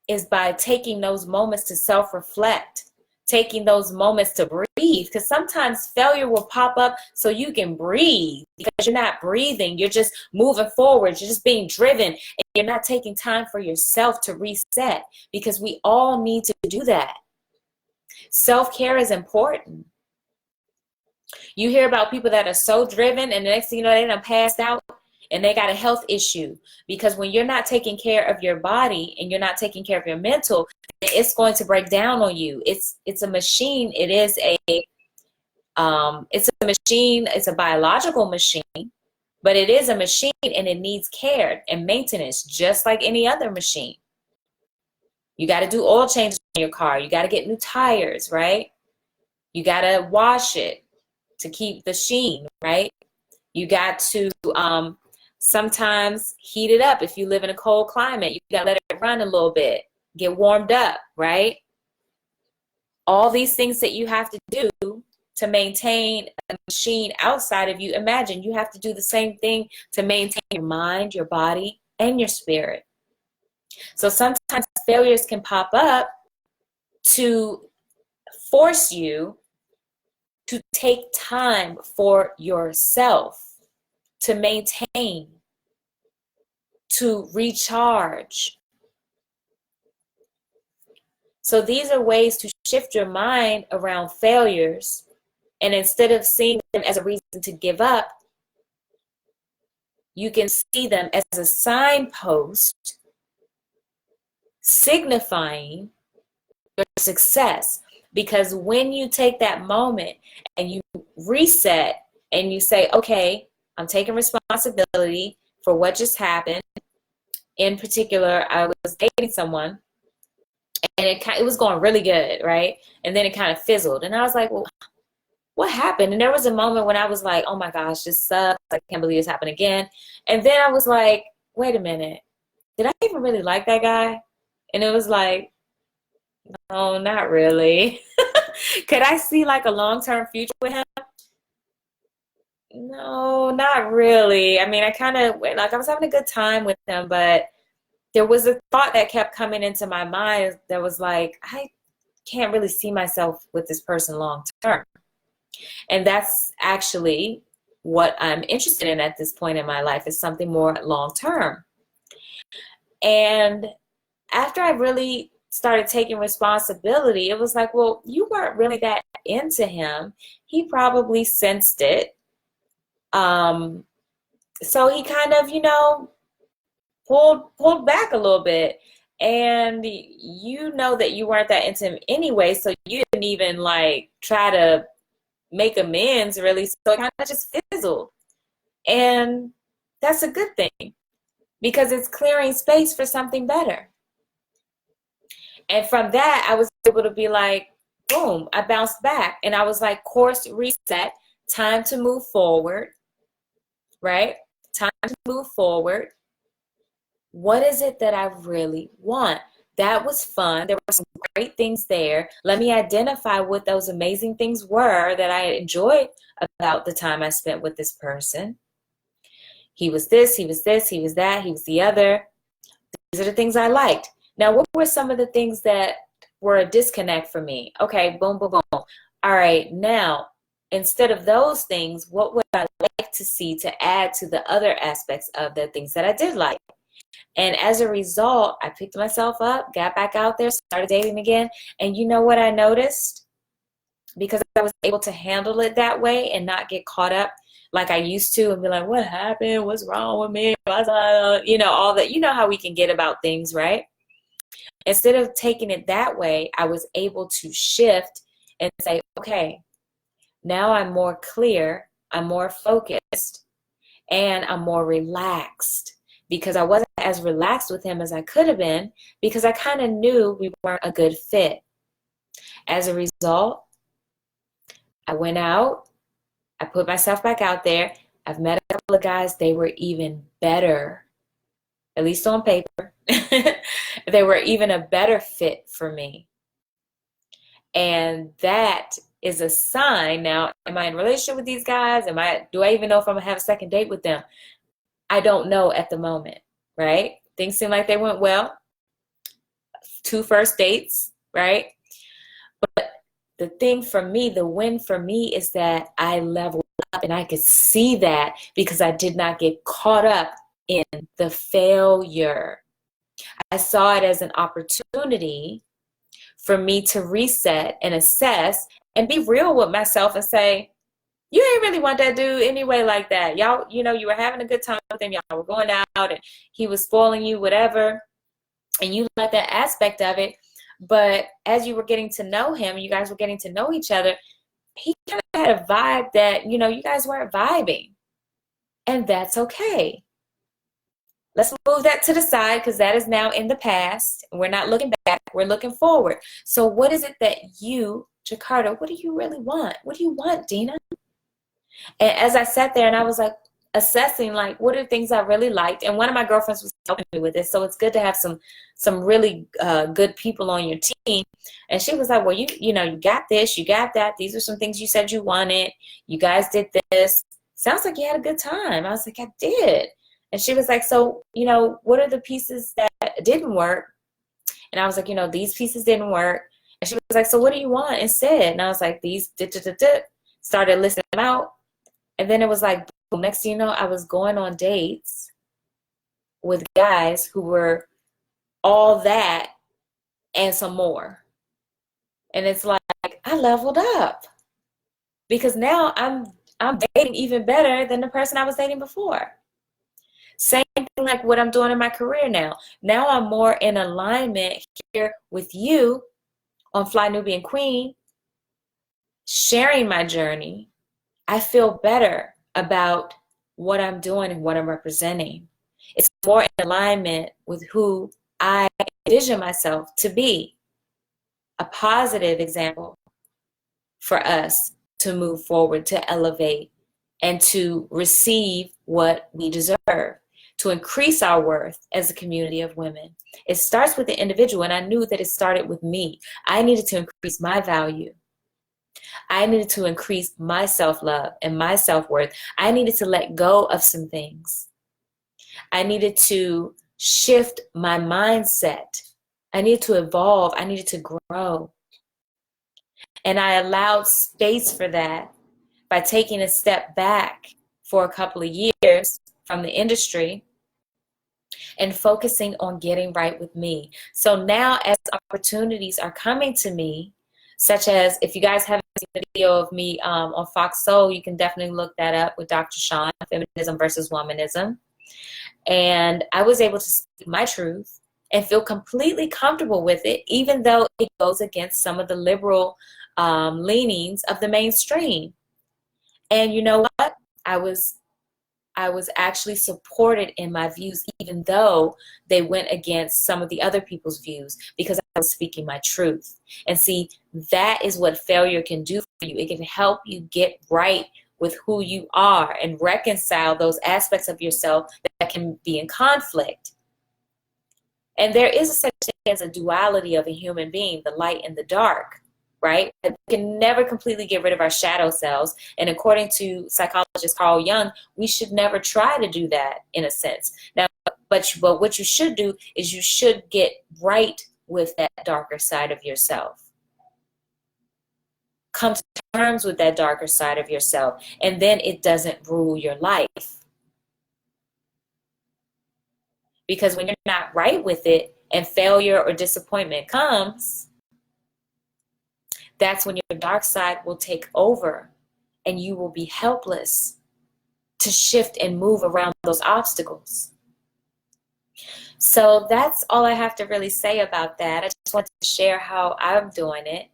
is by taking those moments to self-reflect, taking those moments to breathe, because sometimes failure will pop up so you can breathe, because you're not breathing. You're just moving forward. You're just being driven, and you're not taking time for yourself to reset, because we all need to do that. Self-care is important. You hear about people that are so driven, and the next thing you know, they done passed out and they got a health issue, because when you're not taking care of your body and you're not taking care of your mental, it's going to break down on you. It's a machine. It is it's a machine. It's a biological machine, but it is a machine, and it needs care and maintenance just like any other machine. You got to do oil changes in your car. You got to get new tires, right? You got to wash it to keep the sheen, right? You got to sometimes heat it up. If you live in a cold climate, you got to let it run a little bit, get warmed up, right? All these things that you have to do to maintain a machine outside of you. Imagine you have to do the same thing to maintain your mind, your body, and your spirit. So sometimes failures can pop up to force you to take time for yourself, to maintain, to recharge. So these are ways to shift your mind around failures, and instead of seeing them as a reason to give up, you can see them as a signpost signifying your success. Because when you take that moment and you reset and you say, okay, I'm taking responsibility for what just happened. In particular, I was dating someone And it was going really good, right? And then it kind of fizzled. And I was like, well, what happened? And there was a moment when I was like, oh my gosh, this sucks. I can't believe this happened again. And then I was like, wait a minute. Did I even really like that guy? And it was like, oh, not really. Could I see like a long-term future with him? No, not really. I mean, I kind of like I was having a good time with him, but there was a thought that kept coming into my mind that was like, I can't really see myself with this person long term. And that's actually what I'm interested in at this point in my life, is something more long term. And after I really started taking responsibility, it was like, well, you weren't really that into him. He probably sensed it. Um, so he kind of, pulled back a little bit. And you know that you weren't that into him anyway, so you didn't even like try to make amends really. So it kind of just fizzled. And that's a good thing because it's clearing space for something better. And from that, I was able to be like, boom, I bounced back. And I was like, course reset, time to move forward, right? Time to move forward. What is it that I really want? That was fun. There were some great things there. Let me identify what those amazing things were that I enjoyed about the time I spent with this person. He was this, he was this, he was that, he was the other. These are the things I liked. Now, what were some of the things that were a disconnect for me? Okay, boom, boom, boom. All right, now, instead of those things, what would I like to see to add to the other aspects of the things that I did like? And as a result, I picked myself up, got back out there, started dating again. And you know what I noticed? Because I was able to handle it that way and not get caught up like I used to and be like, what happened? What's wrong with me? All that. You know how we can get about things, right? Instead of taking it that way, I was able to shift and say, okay, now I'm more clear, I'm more focused, and I'm more relaxed. Because I wasn't as relaxed with him as I could have been because I kind of knew we weren't a good fit. As a result, I went out, I put myself back out there. I've met a couple of guys, they were even better, at least on paper. They were even a better fit for me. And that is a sign. Now, am I in a relationship with these guys? Do I even know if I'm gonna have a second date with them? I don't know at the moment, right? Things seem like they went well. 2 first dates, right? But the thing for me, the win for me is that I leveled up and I could see that because I did not get caught up in the failure. I saw it as an opportunity for me to reset and assess and be real with myself and say, you ain't really want that dude anyway like that. Y'all, you were having a good time with him. Y'all were going out and he was spoiling you, whatever. And you like that aspect of it. But as you were getting to know him, you guys were getting to know each other, he kind of had a vibe that, you guys weren't vibing. And that's okay. Let's move that to the side because that is now in the past. We're not looking back. We're looking forward. So what is it that you, Jakarta, what do you really want? What do you want, Deena? And as I sat there and I was like assessing like what are the things I really liked, and one of my girlfriends was helping me with this, so it's good to have some really good people on your team. And she was like, well, you got this, you got that. These are some things you said you wanted. You guys did this. Sounds like you had a good time. I was like, I did. And she was like, so what are the pieces that didn't work? And I was like, these pieces didn't work. And she was like, so what do you want instead? And I was like, these. Started listing them out. And then it was like, boom, next thing you know, I was going on dates with guys who were all that and some more. And it's like, I leveled up because now I'm dating even better than the person I was dating before. Same thing like what I'm doing in my career now. Now I'm more in alignment here with you on Fly Nubian Queen, sharing my journey. I feel better about what I'm doing and what I'm representing. It's more in alignment with who I envision myself to be. a positive example for us to move forward, to elevate, and to receive what we deserve, to increase our worth as a community of women. It starts with the individual, and I knew that it started with me. I needed to increase my value. I needed to increase my self-love and my self-worth. I needed to let go of some things. I needed to shift my mindset. I needed to evolve. I needed to grow. And I allowed space for that by taking a step back for a couple of years from the industry and focusing on getting right with me. So now as opportunities are coming to me, such as, if you guys haven't seen the video of me on Fox Soul, you can definitely look that up with Dr. Sean, Feminism versus Womanism. And I was able to speak my truth and feel completely comfortable with it, even though it goes against some of the liberal leanings of the mainstream. And you know what? I was actually supported in my views, even though they went against some of the other people's views, because I was speaking my truth. And see, that is what failure can do for you. It can help you get right with who you are and reconcile those aspects of yourself that can be in conflict. And there is a such thing as a duality of a human being, the light and the dark, right? We can never completely get rid of our shadow selves. And according to psychologist Carl Jung, we should never try to do that, in a sense. Now, but what you should do is you should get right with that darker side of yourself. Come to terms with that darker side of yourself, and then it doesn't rule your life. Because when you're not right with it and failure or disappointment comes, that's when your dark side will take over and you will be helpless to shift and move around those obstacles. So that's all I have to really say about that. I just want to share how I'm doing it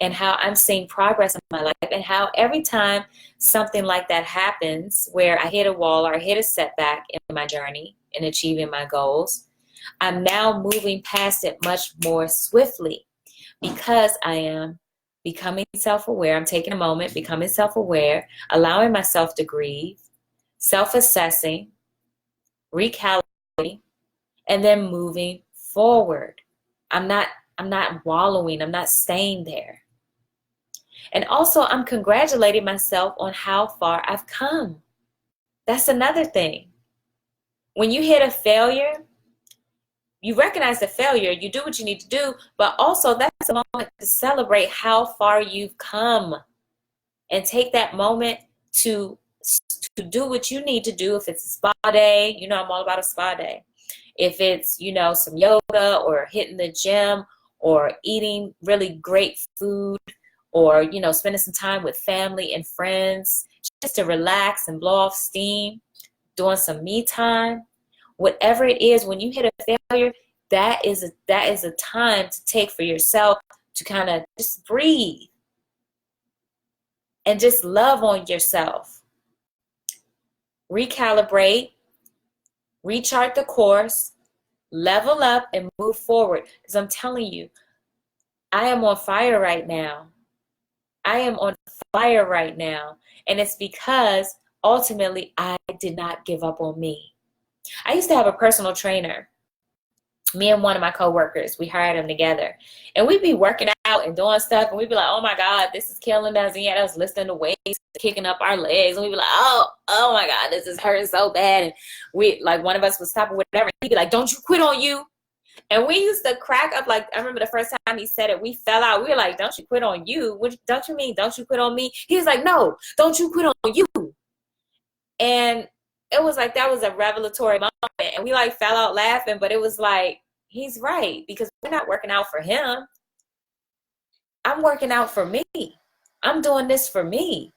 and how I'm seeing progress in my life, and how every time something like that happens where I hit a wall or I hit a setback in my journey in achieving my goals, I'm now moving past it much more swiftly, because I am becoming self-aware. I'm taking a moment, becoming self-aware, allowing myself to grieve, self-assessing, recalibrating, and then moving forward. I'm not wallowing. I'm not staying there. And also, I'm congratulating myself on how far I've come. That's another thing. When you hit a failure, you recognize the failure, you do what you need to do, but also that's a moment to celebrate how far you've come, and take that moment to do what you need to do. If it's a spa day, you know I'm all about a spa day. If it's, you know, some yoga or hitting the gym or eating really great food, or, you know, spending some time with family and friends just to relax and blow off steam, doing some me time, whatever it is, when you hit a failure, that is a time to take for yourself to kind of just breathe and just love on yourself. Recalibrate, rechart the course, level up, and move forward. Because I'm telling you, I am on fire right now. I am on fire right now. And it's because ultimately I did not give up on me. I used to have a personal trainer. Me and one of my coworkers, we hired him together. And we'd be working out and doing stuff, and we'd be like, oh my God, this is killing us. And he had us lifting the weights, kicking up our legs. And we'd be like, oh my God, this is hurting so bad. And we, like, one of us would stop or whatever. And he'd be like, don't you quit on you. And we used to crack up. Like, I remember the first time he said it, we fell out. We were like, don't you quit on you. What don't you mean? Don't you quit on me? He was like, no, don't you quit on you. And it was like, that was a revelatory moment. And we like fell out laughing, but it was like, he's right, because we're not working out for him. I'm working out for me. I'm doing this for me.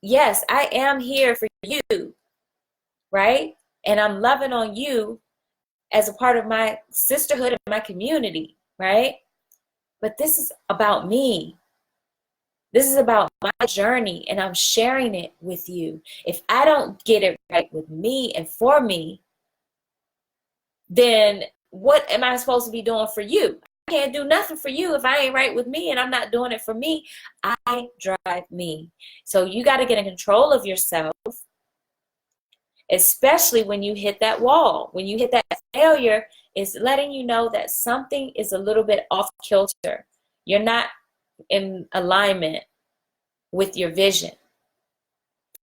Yes, I am here for you, right? And I'm loving on you as a part of my sisterhood and my community, right? But this is about me. This is about my journey, and I'm sharing it with you. If I don't get it right with me and for me, then what am I supposed to be doing for you? can't do nothing for you if I ain't right with me and I'm not doing it for me. I drive me. So you got to get in control of yourself, especially when you hit that wall. When you hit that failure, it's letting you know that something is a little bit off kilter. You're not in alignment with your vision.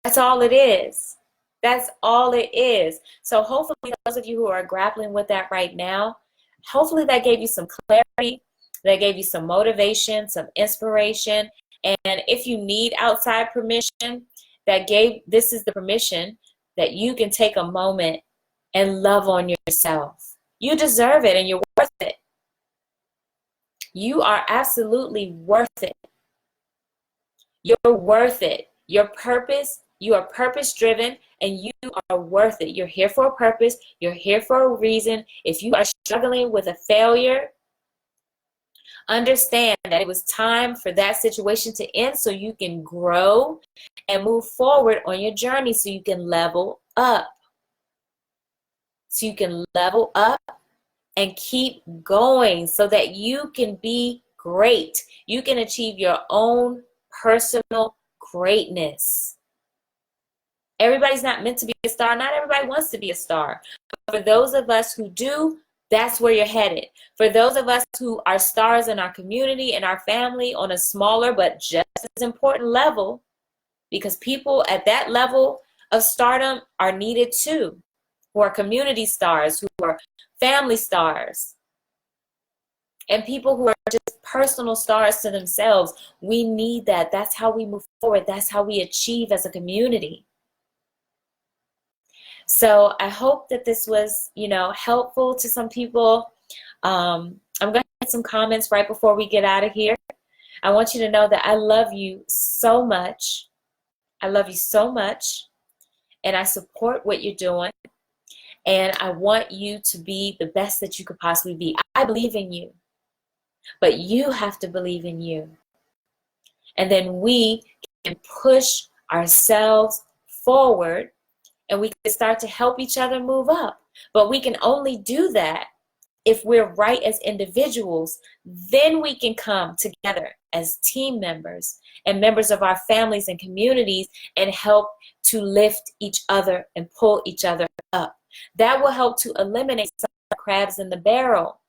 That's all it is. That's all it is. So hopefully those of you who are grappling with that right now, hopefully that gave you some clarity, that gave you some motivation, some inspiration. And if you need outside permission, this is the permission that you can take a moment and love on yourself. You deserve it and you're worth it. You are absolutely worth it. You're worth it. Your purpose, you are purpose driven and you are worth it. You're here for a purpose. You're here for a reason. If you are struggling with a failure, understand that it was time for that situation to end so you can grow and move forward on your journey, so you can level up. So you can level up and keep going so that you can be great. You can achieve your own personal greatness. Everybody's not meant to be a star. Not everybody wants to be a star. But for those of us who do, that's where you're headed. For those of us who are stars in our community and our family on a smaller but just as important level, because people at that level of stardom are needed too, who are community stars, who are family stars, and people who are just personal stars to themselves. We need that. That's how we move forward. That's how we achieve as a community. So I hope that this was, helpful to some people. I'm going to get some comments right before we get out of here. I want you to know that I love you so much. I love you so much. And I support what you're doing. And I want you to be the best that you could possibly be. I believe in you. But you have to believe in you. And then we can push ourselves forward and we can start to help each other move up. But we can only do that if we're right as individuals. Then we can come together as team members and members of our families and communities and help to lift each other and pull each other up. That will help to eliminate some of the crabs in the barrel,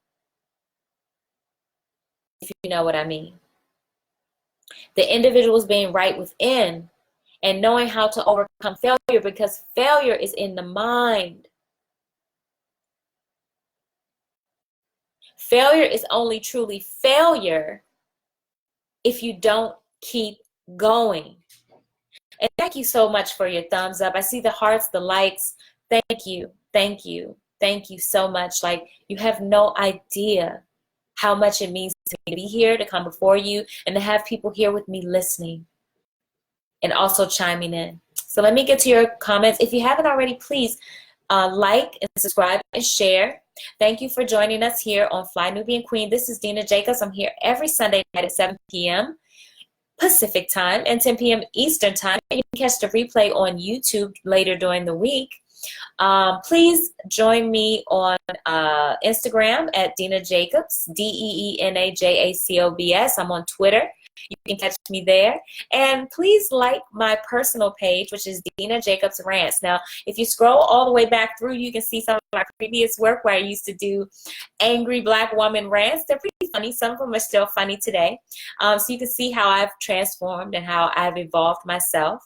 if you know what I mean. The individuals being right within and knowing how to overcome failure, because failure is in the mind. Failure is only truly failure if you don't keep going. And thank you so much for your thumbs up. I see the hearts, the likes. Thank you. Thank you. Thank you so much. Like, you have no idea how much it means to me to be here, to come before you, and to have people here with me listening and also chiming in. So let me get to your comments. If you haven't already, please like and subscribe and share. Thank you for joining us here on Fly Nubian Queen. This is Deena Jacobs. I'm here every Sunday night at 7 p.m. Pacific time and 10 p.m. Eastern time. You can catch the replay on YouTube later during the week. Please join me on Instagram at Deena Jacobs, DeenaJacobs. I'm on Twitter. You can catch me there. And please like my personal page, which is Deena Jacobs Rants. Now, if you scroll all the way back through, you can see some of my previous work where I used to do angry Black woman rants. They're pretty funny. Some of them are still funny today. So you can see how I've transformed and how I've evolved myself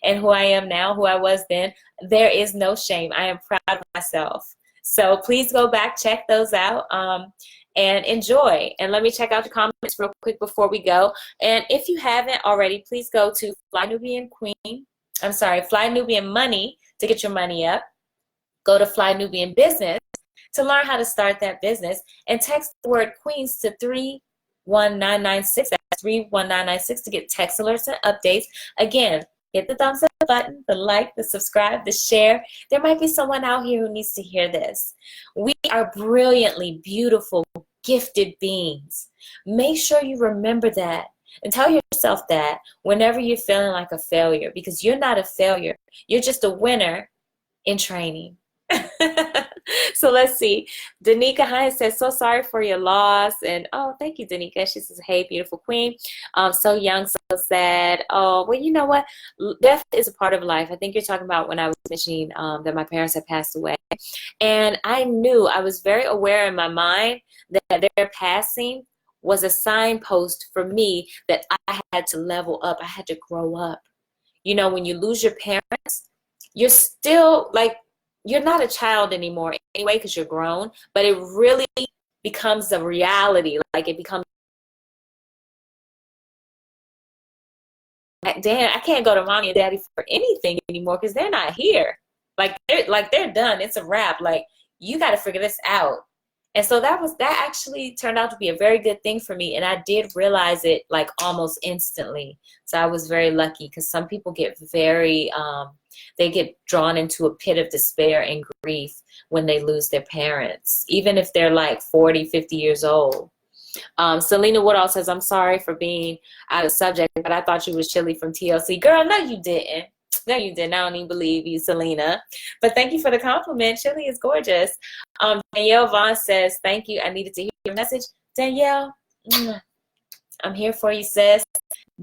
and who I am now, who I was then. There is no shame. I am proud of myself. So please go back, check those out. And enjoy. And let me check out the comments real quick before we go. And if you haven't already, please go to Fly Nubian Money to get your money up. Go to Fly Nubian Business to learn how to start that business. And text the word Queens to 31996. That's 31996 to get text alerts and updates. Again, hit the thumbs up button, the like, the subscribe, the share. There might be someone out here who needs to hear this. We are brilliantly beautiful, gifted beings. Make sure you remember that and tell yourself that whenever you're feeling like a failure, because you're not a failure. You're just a winner in training. So let's see. Danica Hines says, so sorry for your loss. And oh, thank you, Danica. She says, hey, beautiful queen. So young, so sad. Oh, well, you know what? Death is a part of life. I think you're talking about when I was mentioning that my parents had passed away. And I knew, I was very aware in my mind that their passing was a signpost for me that I had to level up. I had to grow up. You know, when you lose your parents, you're still like, you're not a child anymore anyway because you're grown, but it really becomes a reality. Like it becomes, damn, I can't go to mommy and daddy for anything anymore because they're not here. They're done. It's a wrap. Like you got to figure this out. And so that actually turned out to be a very good thing for me. And I did realize it like almost instantly. So I was very lucky because some people get very, they get drawn into a pit of despair and grief when they lose their parents, even if they're like 40, 50 years old. Selena Woodall says, I'm sorry for being out of subject, but I thought you was Chili from TLC. Girl, no, you didn't. No, you didn't. I don't even believe you, Selena. But thank you for the compliment. Chili is gorgeous. Danielle Vaughn says, thank you. I needed to hear your message. Danielle, I'm here for you, sis.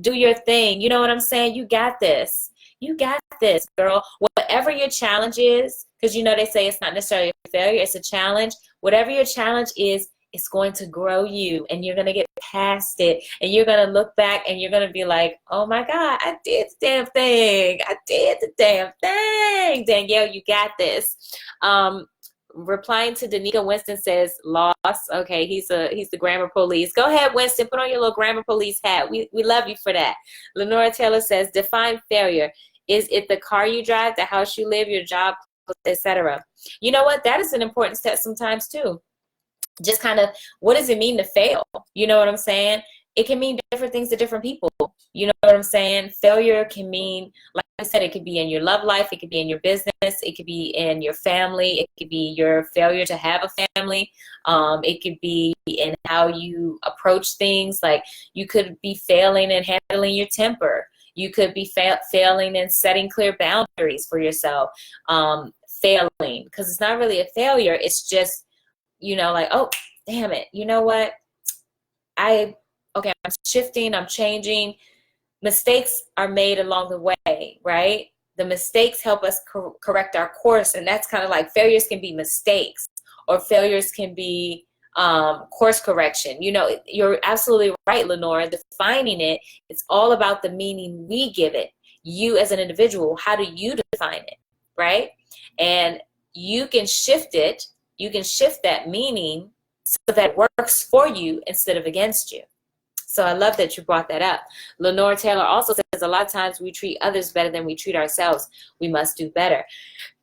Do your thing. You know what I'm saying? You got this. You got this, girl. Whatever your challenge is, because you know they say it's not necessarily a failure, it's a challenge. Whatever your challenge is, it's going to grow you and you're going to get past it and you're going to look back and you're going to be like, oh my God, I did the damn thing. I did the damn thing. Danielle, you got this. Replying to Danica, Winston says, loss. Okay, he's the grammar police. Go ahead, Winston, put on your little grammar police hat. We love you for that. Lenora Taylor says, define failure. Is it the car you drive, the house you live, your job, etc.? You know what? That is an important step sometimes too. Just kind of, what does it mean to fail? You know what I'm saying? It can mean different things to different people. You know what I'm saying? Failure can mean, like I said, it could be in your love life. It could be in your business. It could be in your family. It could be your failure to have a family. It could be in how you approach things. Like you could be failing in handling your temper. You could be failing in setting clear boundaries for yourself. Failing, because it's not really a failure. It's just, you know, like, oh, damn it. You know what? I'm shifting, I'm changing. Mistakes are made along the way, right? The mistakes help us correct our course. And that's kind of like failures can be mistakes or failures can be course correction. You know, you're absolutely right, Lenora. Defining it, it's all about the meaning we give it. You as an individual, how do you define it, right? And you can shift it. You can shift that meaning so that it works for you instead of against you. So I love that you brought that up. Lenore Taylor also says a lot of times we treat others better than we treat ourselves. We must do better.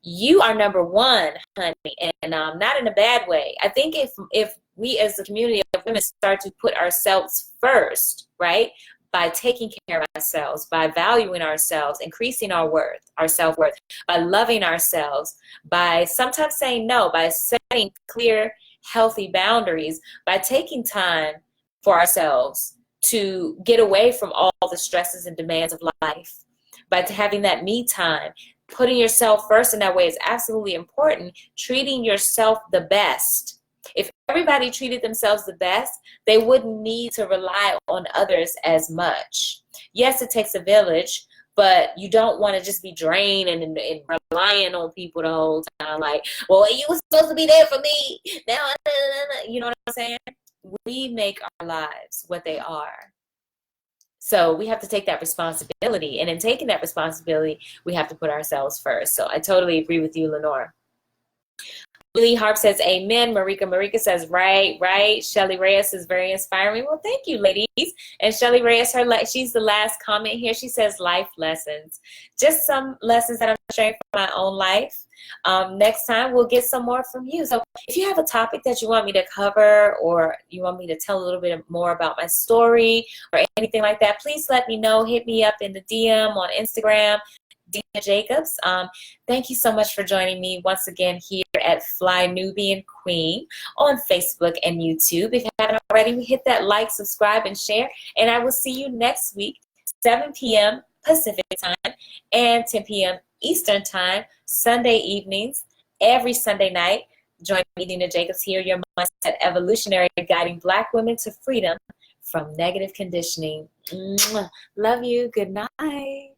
You are number one, honey, and not in a bad way. I think if we as a community of women start to put ourselves first, right, by taking care of ourselves, by valuing ourselves, increasing our worth, our self-worth, by loving ourselves, by sometimes saying no, by setting clear, healthy boundaries, by taking time for ourselves to get away from all the stresses and demands of life, by having that me time, putting yourself first in that way is absolutely important, treating yourself the best. If everybody treated themselves the best, they wouldn't need to rely on others as much. Yes, it takes a village, but you don't want to just be drained and relying on people the whole time. Like, well, you were supposed to be there for me. Now, you know what I'm saying? We make our lives what they are. So we have to take that responsibility. And in taking that responsibility, we have to put ourselves first. So I totally agree with you, Lenore. Lee Harp says, amen. Marika says, right. Shelly Reyes is very inspiring. Well, thank you, ladies. And Shelly Reyes, she's the last comment here. She says, life lessons. Just some lessons that I'm sharing from my own life. Next time, we'll get some more from you. So if you have a topic that you want me to cover or you want me to tell a little bit more about my story or anything like that, please let me know. Hit me up in the DM on Instagram. Deena Jacobs. Thank you so much for joining me once again here at Fly Nubian Queen on Facebook and YouTube. If you haven't already, hit that like, subscribe, and share. And I will see you next week, 7 p.m. Pacific time and 10 p.m. Eastern time, Sunday evenings, every Sunday night. Join me, Deena Jacobs, here, your mindset evolutionary, guiding Black women to freedom from negative conditioning. Mwah. Love you. Good night.